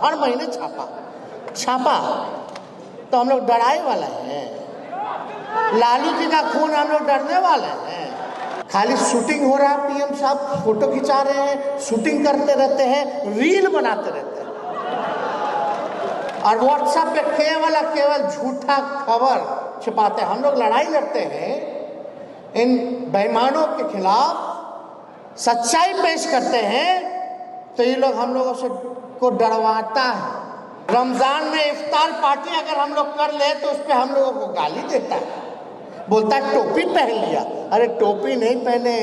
हर महीने छापा तो हम लोग डराए वाला है? लालू जी का खून हम लोग डरने वाले हैं? खाली शूटिंग हो रहा है, पीएम साहब फोटो खिंचा रहे हैं, शूटिंग करते रहते हैं, रील बनाते रहते हैं और व्हाट्सएप पे केवल झूठा खबर छिपाते हैं। हम लोग लड़ाई लड़ते हैं इन बेईमानों के खिलाफ, सच्चाई पेश करते हैं तो ये लोग हम लोगों से को डरवाता है। रमजान में इफ्तार पार्टी अगर हम लोग कर ले तो उस पर हम लोगों को गाली देता है, बोलता है टोपी पहन लिया। अरे टोपी नहीं पहने,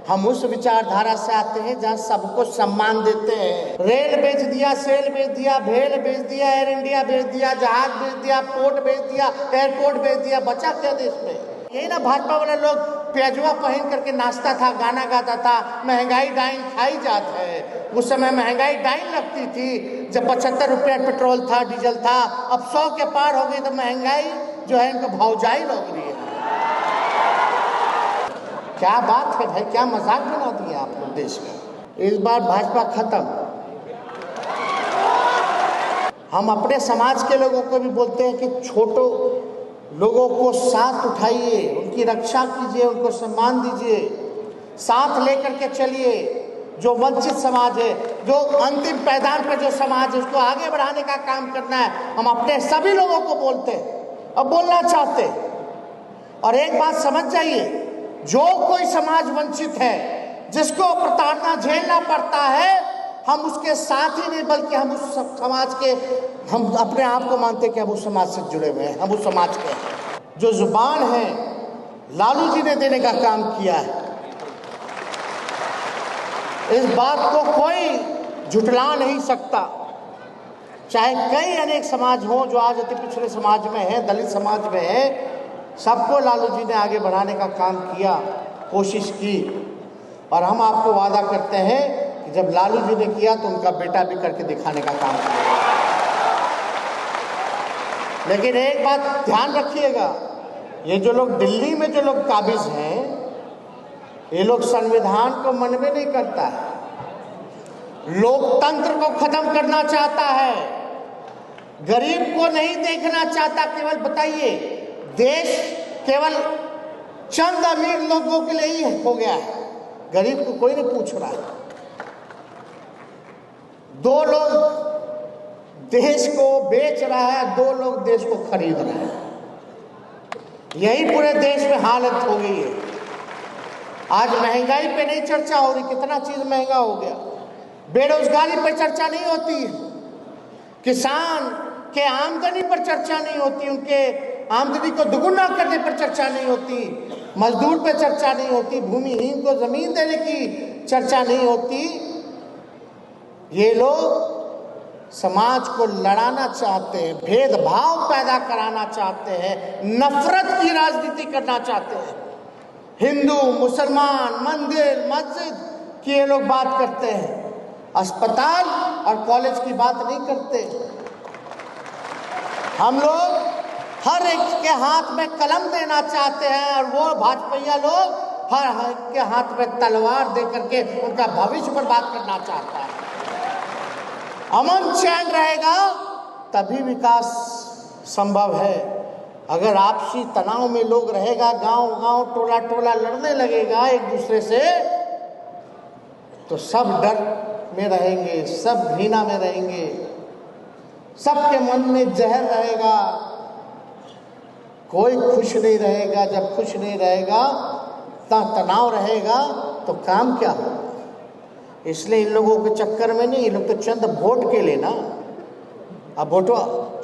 हम उस विचारधारा से आते हैं जहां सबको सम्मान देते हैं। रेल बेच दिया, सेल बेच दिया, भेल बेच दिया, एयर इंडिया बेच दिया, जहाज बेच दिया, पोर्ट बेच दिया, एयरपोर्ट बेच दिया, बचा क्या देश में? यही ना भाजपा वाले लोग प्याजुआ पहन करके नाचता था, गाना गाता था, महंगाई डाइन खाई जात है। उस समय महंगाई डाइन लगती थी जब 75 रुपया पेट्रोल था, डीजल था। अब 100 के पार हो गई तो महंगाई जो है इनको भौजाई लग रही है। क्या बात है भाई, क्या मजाक बना दिया आप लोग देश का। इस बार भाजपा खत्म। हम अपने समाज के लोगों को भी बोलते हैं कि छोटो लोगों को साथ उठाइए, उनकी रक्षा कीजिए, उनको सम्मान दीजिए, साथ लेकर के चलिए। जो वंचित समाज है, जो अंतिम पायदान पर जो समाज है, उसको आगे बढ़ाने का काम करना है। हम अपने सभी लोगों को बोलते हैं और बोलना चाहते हैं। और एक बात समझ जाइए, जो कोई समाज वंचित है, जिसको प्रताड़ना झेलना पड़ता है, हम उसके साथ ही नहीं बल्कि हम उस समाज के, हम अपने आप को मानते हैं कि हम उस समाज से जुड़े हुए हैं, हम उस समाज के हैं। जो जुबान है लालू जी ने देने का काम किया है, इस बात को कोई झुठला नहीं सकता। चाहे कई अनेक समाज हों जो आज अति पिछड़े समाज में है, दलित समाज में है, सबको लालू जी ने आगे बढ़ाने का काम किया, कोशिश की। और हम आपको वादा करते हैं कि जब लालू जी ने किया तो उनका बेटा भी करके दिखाने का काम किया। लेकिन एक बात ध्यान रखिएगा, ये जो लोग दिल्ली में जो लोग काबिज हैं, ये लोग संविधान को मनवे नहीं करता है, लोकतंत्र को खत्म करना चाहता है, गरीब को नहीं देखना चाहता। केवल बताइए, देश केवल चंद अमीर लोगों के लिए ही हो गया है, गरीब को कोई नहीं पूछ रहा है। 2 लोग देश को बेच रहा है, 2 लोग देश को खरीद रहे हैं। यही पूरे देश में हालत हो गई है। आज महंगाई पे नहीं चर्चा हो रही, कितना चीज महंगा हो गया। बेरोजगारी पर चर्चा नहीं होती है, किसान के आमदनी पर चर्चा नहीं होती, उनके आमदनी को दुगुना करने पर चर्चा नहीं होती, मजदूर पर चर्चा नहीं होती, भूमिहीन को जमीन देने की चर्चा नहीं होती। ये लोग समाज को लड़ाना चाहते हैं, भेदभाव पैदा कराना चाहते हैं, नफरत की राजनीति करना चाहते हैं। हिंदू मुसलमान, मंदिर मस्जिद की ये लोग बात करते हैं, अस्पताल और कॉलेज की बात नहीं करते। हम लोग हर एक के हाथ में कलम देना चाहते हैं और वो भाजपा लोग हर एक के हाथ में तलवार दे करके उनका भविष्य बर्बाद करना चाहता है। अमन चैन रहेगा तभी विकास संभव है। अगर आपसी तनाव में लोग रहेगा, गांव गांव टोला टोला लड़ने लगेगा एक दूसरे से, तो सब डर में रहेंगे, सब घृणा में रहेंगे, सबके मन में जहर रहेगा, कोई खुश नहीं रहेगा। जब खुश नहीं रहेगा, तनाव रहेगा, तो काम क्या होगा? इसलिए इन लोगों के चक्कर में नहीं, ये लोग तो चंद वोट के लिए ना, अब वोटो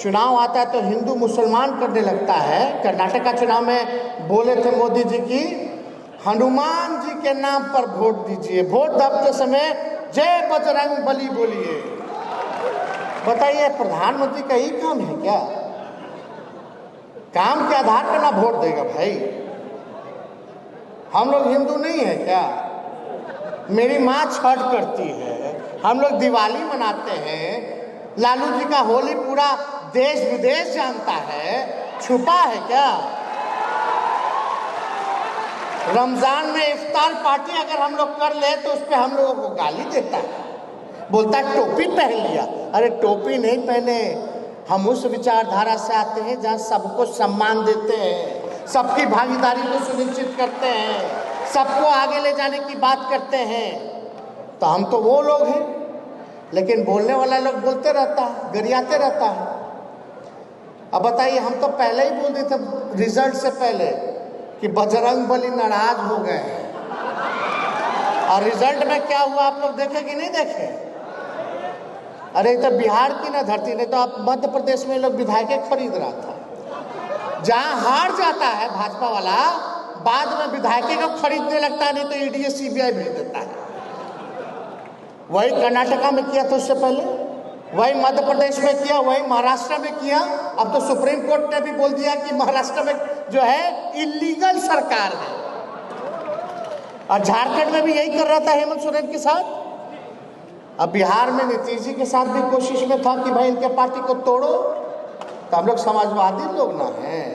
चुनाव आता है तो हिंदू मुसलमान करने लगता है। कर्नाटक का चुनाव में बोले थे मोदी जी की हनुमान जी के नाम पर वोट दीजिए, वोट दबते समय जय बजरंग बली बोलिए। बताइए, प्रधानमंत्री का ही काम है क्या? काम के आधार पर ना वोट देगा भाई? हम लोग हिंदू नहीं है क्या? मेरी माँ छठ करती है, हम लोग दिवाली मनाते हैं, लालू जी का होली पूरा देश विदेश जानता है, छुपा है क्या? रमजान में इफ्तार पार्टी अगर हम लोग कर ले तो उस पर हम लोगों को गाली देता है, बोलता है टोपी पहन लिया। अरे टोपी नहीं पहने, हम उस विचारधारा से आते हैं जहाँ सबको सम्मान देते हैं, सबकी भागीदारी को सुनिश्चित करते हैं, सबको आगे ले जाने की बात करते हैं। तो हम तो वो लोग हैं। लेकिन बोलने वाला लोग बोलते रहता है, गरियाते रहता है। अब बताइए, हम तो पहले ही बोल देते थे रिजल्ट से पहले कि बजरंग बली नाराज हो गए हैं, और रिजल्ट में क्या हुआ आप लोग देखे कि नहीं देखे? अरे तो बिहार की ना धरती, नहीं तो आप मध्य प्रदेश में लोग विधायक खरीद रहा था। जहां हार जाता है भाजपा वाला, बाद में विधायक को खरीदने लगता है, नहीं तो ईडी सीबीआई भेज देता है। वही कर्नाटका में किया था उससे पहले, वही मध्य प्रदेश में किया, वही महाराष्ट्र में किया। अब तो सुप्रीम कोर्ट ने भी बोल दिया कि महाराष्ट्र में जो है इलीगल सरकार है। और झारखंड में भी यही कर रहा था हेमंत सोरेन के साथ। अब बिहार में नीतीश जी के साथ भी कोशिश में था कि भाई इनके पार्टी को तोड़ो। तो हम लोग समाजवादी लोग ना हैं,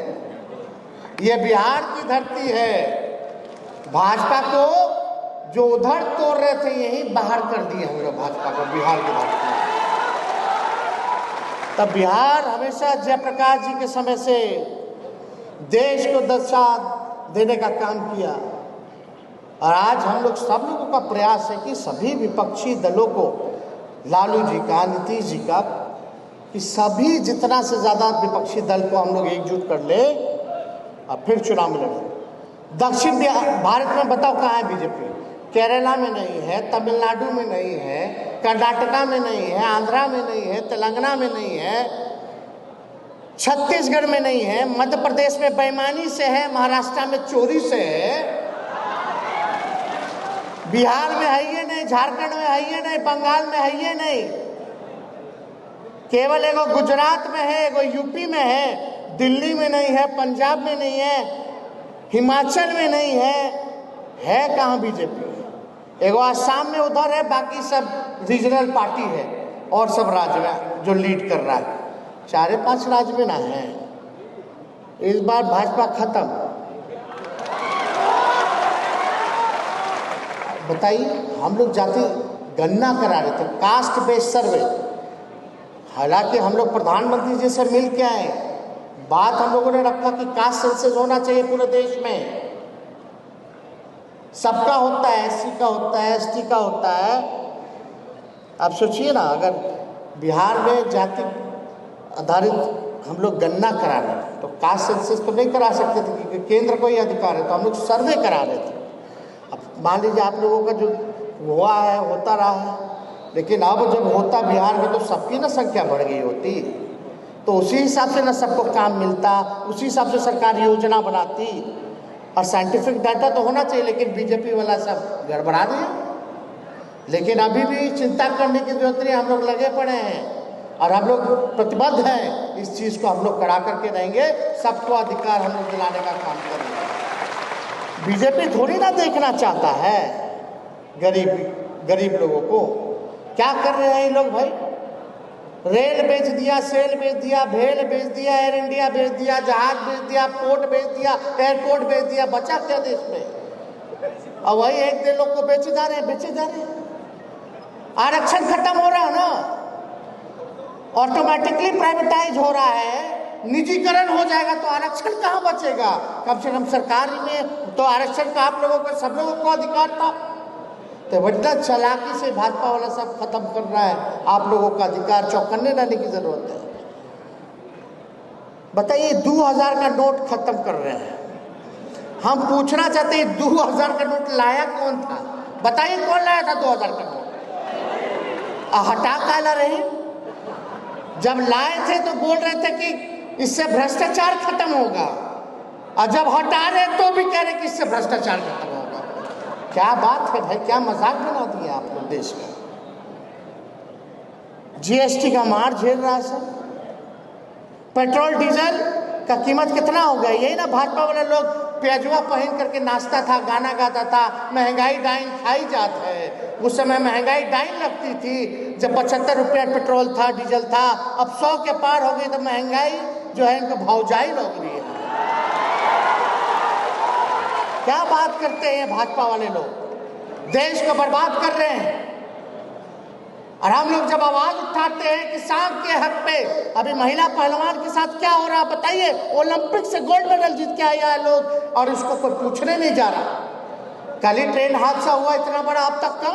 ये बिहार की धरती है। भाजपा को जो उधर तोड़ रहे थे यही बाहर कर दिए हम लोग भाजपा को बिहार की धरती। तब बिहार हमेशा जयप्रकाश जी के समय से देश को दशा देने का काम किया। और आज हम लोग सब लोगों का प्रयास है कि सभी विपक्षी दलों को, लालू जी का, नीतीश जी का, कि सभी जितना से ज़्यादा विपक्षी दल को हम लोग एकजुट कर ले और फिर चुनाव में लड़े। दक्षिण भारत में बताओ कहाँ है बीजेपी? केरला में नहीं है, तमिलनाडु में नहीं है, कर्नाटका में नहीं है, आंध्रा में नहीं है, तेलंगाना में नहीं है, छत्तीसगढ़ में नहीं है, मध्य प्रदेश में बेईमानी से है, महाराष्ट्र में चोरी से है, बिहार में है ये नहीं, झारखंड में है ये नहीं, बंगाल में है ये नहीं। केवल एगो गुजरात में है, एगो यूपी में है, दिल्ली में नहीं है, पंजाब में नहीं है, हिमाचल में नहीं है कहाँ बीजेपी? एगो आसाम में उधर है, बाकी सब रीजनल पार्टी है और सब राज्य में जो लीड कर रहा है। 4-5 राज्य में ना है। इस बार भाजपा खत्म। बताइए, हम लोग जाति गणना करा रहे थे, कास्ट बेस्ड सर्वे। हालांकि हम लोग प्रधानमंत्री जी से मिल के आए, बात हम लोगों ने रखा कि कास्ट सेंसस होना चाहिए पूरे देश में। सबका होता है, एससी का होता है, एसटी का होता है। आप सोचिए ना, अगर बिहार में जाति आधारित हम लोग गणना करा रहे थे तो कास्ट सेंसस तो नहीं करा सकते थे क्योंकि केंद्र को ही अधिकार है, तो हम लोग सर्वे करा रहे थे। अब मान लीजिए आप लोगों का जो हुआ है, होता रहा है, लेकिन अब जब होता बिहार में तो सबकी ना संख्या बढ़ गई होती, तो उसी हिसाब से ना सबको काम मिलता, उसी हिसाब से सरकार योजना बनाती। और साइंटिफिक डाटा तो होना चाहिए, लेकिन बीजेपी वाला सब गड़बड़ा दिया। लेकिन अभी भी चिंता करने की जरूरत नहीं, हम लोग लगे पड़े हैं और हम लोग प्रतिबद्ध हैं। इस चीज़ को हम लोग कड़ा करके रहेंगे, सबको अधिकार हम लोग दिलाने का काम करेंगे। बीजेपी थोड़ी ना देखना चाहता है गरीब लोगों को। क्या कर रहे हैं ये लोग भाई? रेल बेच दिया, सेल बेच दिया, भेल बेच दिया, एयर इंडिया बेच दिया, जहाज बेच दिया, पोर्ट बेच दिया, एयरपोर्ट बेच दिया। बचा क्या देश में? और वही एक दे लोग को बेचे जा रहे हैं। आरक्षण खत्म हो रहा है ना, ऑटोमेटिकली प्राइवेटाइज हो रहा है, निजीकरण हो जाएगा तो आरक्षण कहाँ बचेगा? कम से कम सरकारी में तो आरक्षण का आप लोगों को, सब लोगों को अधिकार था। तो बड़ा चालाकी से भाजपा वाला सब खत्म कर रहा है आप लोगों का अधिकार, चौकन्ने रहने की जरूरत है। बताइए, 2000 का नोट खत्म कर रहे हैं। हम पूछना चाहते हैं 2000 का नोट लाया कौन था? बताइए कौन लाया था 2000 का नोट? हटा काला रहे? जब लाए थे तो बोल रहे थे कि इससे भ्रष्टाचार खत्म होगा, और जब हटा रहे तो भी कह रहे कि इससे भ्रष्टाचार खत्म होगा। क्या बात है भाई, क्या मजाक बना दिया आप लोग देश का। जीएसटी का मार झेल रहा है सर। पेट्रोल डीजल का कीमत कितना हो गया? यही ना भाजपा वाले लोग प्याजुआ पहन करके नाचता था, गाना गाता था, महंगाई डाइन खाई जात है। उस समय महंगाई डाइन लगती थी जब 75 रुपया पेट्रोल था, डीजल था। अब 100 के पार हो गई तो महंगाई जो है इनको भौजाई लग रही है। क्या बात करते हैं भाजपा वाले लोग? देश को बर्बाद कर रहे हैं। और हम लोग जब आवाज उठाते हैं किसान के हक पे, अभी महिला पहलवान के साथ क्या हो रहा है बताइए, ओलंपिक से गोल्ड मेडल जीत के आया है लोग और इसको कोई पूछने नहीं जा रहा। कल ही ट्रेन हादसा हुआ इतना बड़ा अब तक का,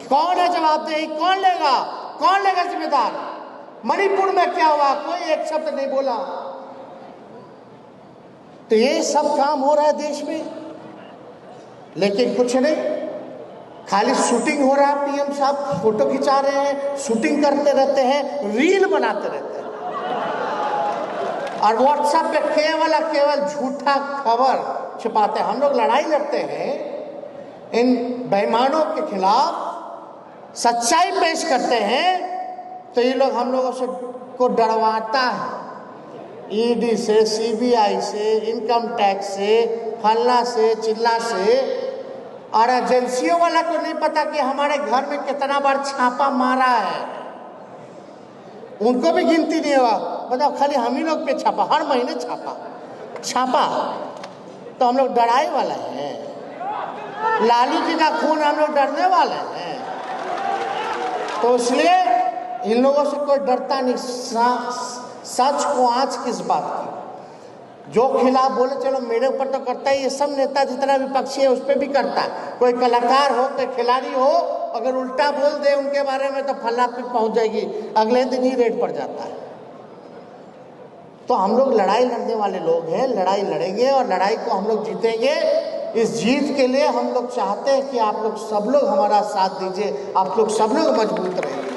कौन है जवाबदेही, कौन लेगा जिम्मेदार? मणिपुर में क्या हुआ, कोई एक शब्द नहीं बोला। तो ये सब काम हो रहा है देश में, लेकिन कुछ नहीं, खाली शूटिंग हो रहा है। पीएम साहब फोटो खिंचा रहे हैं, शूटिंग करते रहते हैं, रील बनाते रहते हैं और व्हाट्सएप पे केवल झूठा खबर छिपाते हैं। हम लोग लड़ाई लड़ते हैं इन बेईमानों के खिलाफ, सच्चाई पेश करते हैं तो ये लोग हम लोगों से को डरवाता है, ईडी से, सीबीआई से, इनकम टैक्स से, फलना से, चिल्ला से। और एजेंसियों वाला को नहीं पता कि हमारे घर में कितना बार छापा मारा है, उनको भी गिनती नहीं हुआ। बताओ, खाली हम ही लोग पे छापा, हर महीने छापा। तो हम लोग डराई वाले हैं, लालू जी का खून हम लोग डरने वाले हैं। तो इसलिए इन लोगों से कोई डरता नहीं। सच को आज किस बात की, जो खिलाफ बोले चलो मेरे ऊपर तो करता है, ये सब नेता जितना विपक्षी है उस पर भी करता है। कोई कलाकार हो, कोई खिलाड़ी हो, अगर उल्टा बोल दे उनके बारे में तो फल्ला पे पहुंच जाएगी, अगले दिन ही रेड पड़ जाता है। तो हम लोग लड़ाई लड़ने वाले लोग हैं, लड़ाई लड़ेंगे और लड़ाई को हम लोग जीतेंगे। इस जीत के लिए हम लोग चाहते हैं कि आप लोग सब लोग हमारा साथ दीजिए, आप लोग सब लोग मजबूत रहेंगे।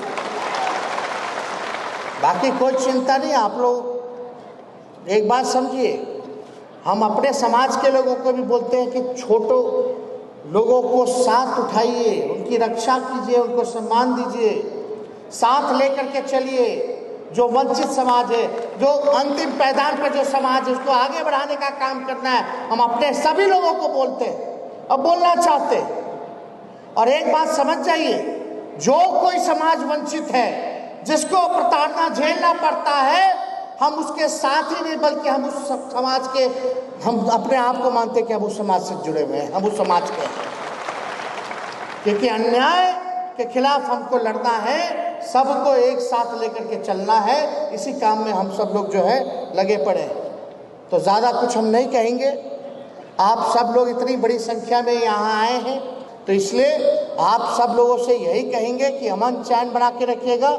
बाकी कोई चिंता नहीं। आप लोग एक बात समझिए, हम अपने समाज के लोगों को भी बोलते हैं कि छोटो लोगों को साथ उठाइए, उनकी रक्षा कीजिए, उनको सम्मान दीजिए, साथ लेकर के चलिए। जो वंचित समाज है, जो अंतिम पैदान पर जो समाज है, उसको आगे बढ़ाने का काम करना है। हम अपने सभी लोगों को बोलते हैं और बोलना चाहते हैं। और एक बात समझ जाइए, जो कोई समाज वंचित है, जिसको प्रताड़ना झेलना पड़ता है, हम उसके साथ ही नहीं बल्कि हम उस समाज के, हम अपने आप को मानते हैं कि हम उस समाज से जुड़े हुए हैं, हम उस समाज के हैं। क्योंकि अन्याय के खिलाफ हमको लड़ना है, सबको एक साथ लेकर के चलना है। इसी काम में हम सब लोग जो है लगे पड़े हैं। तो ज़्यादा कुछ हम नहीं कहेंगे। आप सब लोग इतनी बड़ी संख्या में यहाँ आए हैं, तो इसलिए आप सब लोगों से यही कहेंगे कि अमन चैन बना के रखिएगा।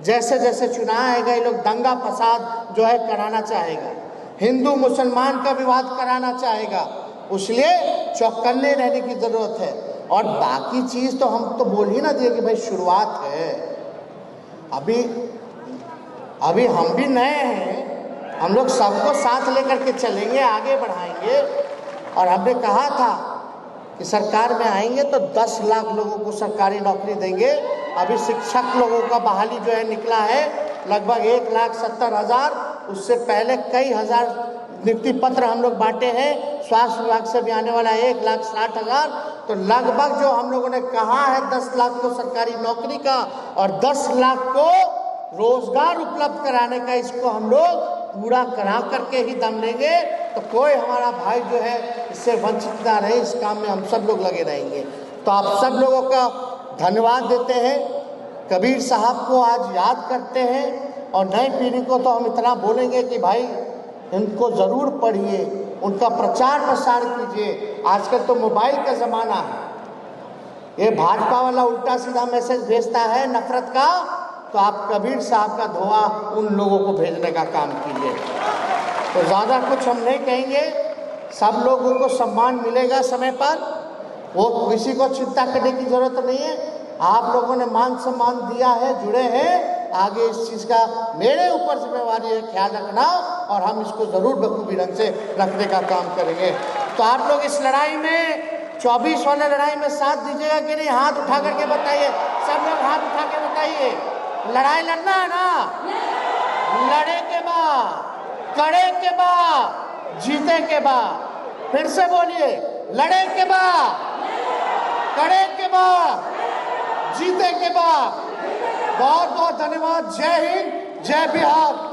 जैसे जैसे चुनाव आएगा, ये लोग दंगा फसाद जो है कराना चाहेगा, हिंदू मुसलमान का विवाद कराना चाहेगा, इसलिए चौकन्ने रहने की ज़रूरत है। और बाकी चीज़ तो हम तो बोल ही ना दिए कि भाई शुरुआत है, अभी हम भी नए हैं, हम लोग सबको साथ लेकर के चलेंगे, आगे बढ़ाएंगे। और हमने कहा था कि सरकार में आएंगे तो 10 लाख लोगों को सरकारी नौकरी देंगे। अभी शिक्षक लोगों का बहाली जो है निकला है लगभग 1,70,000, उससे पहले कई हजार नियुक्ति पत्र हम लोग बांटे हैं। स्वास्थ्य विभाग से भी आने वाला 1,60,000। तो लगभग जो हम लोगों ने कहा है 10 लाख को सरकारी नौकरी का और 10 लाख को रोजगार उपलब्ध कराने का, इसको हम लोग पूरा करा करके ही दम लेंगे। तो कोई हमारा भाई जो है इससे वंचित ना रहे, इस काम में हम सब लोग लगे रहेंगे। तो आप सब लोगों का धन्यवाद देते हैं। कबीर साहब को आज याद करते हैं और नई पीढ़ी को तो हम इतना बोलेंगे कि भाई इनको ज़रूर पढ़िए, उनका प्रचार प्रसार कीजिए। आजकल तो मोबाइल का ज़माना है, ये भाजपा वाला उल्टा सीधा मैसेज भेजता है नफरत का, तो आप कबीर साहब का धोआ उन लोगों को भेजने का काम कीजिए। तो ज़्यादा कुछ हम नहीं कहेंगे, सब लोगों को सम्मान मिलेगा समय पर, वो किसी को चिंता करने की ज़रूरत नहीं है। आप लोगों ने मान सम्मान दिया है, जुड़े हैं, आगे इस चीज़ का मेरे ऊपर जिम्मेवारी है ख्याल रखना, और हम इसको ज़रूर बखूबी ढंग से रखने का काम करेंगे। तो आप लोग इस लड़ाई में 24 वाले लड़ाई में साथ दीजिएगा कि नहीं? हाथ उठा करके बताइए, सब लोग हाथ उठा के बताइए। लड़ाई लड़ना है ना? लड़े के बाद, कड़े के बाद, जीते के बाद। फिर से बोलिए, लड़े के बाद, कड़े के बाद, जीते के बाद। बहुत बहुत धन्यवाद। जय हिंद, जय बिहार।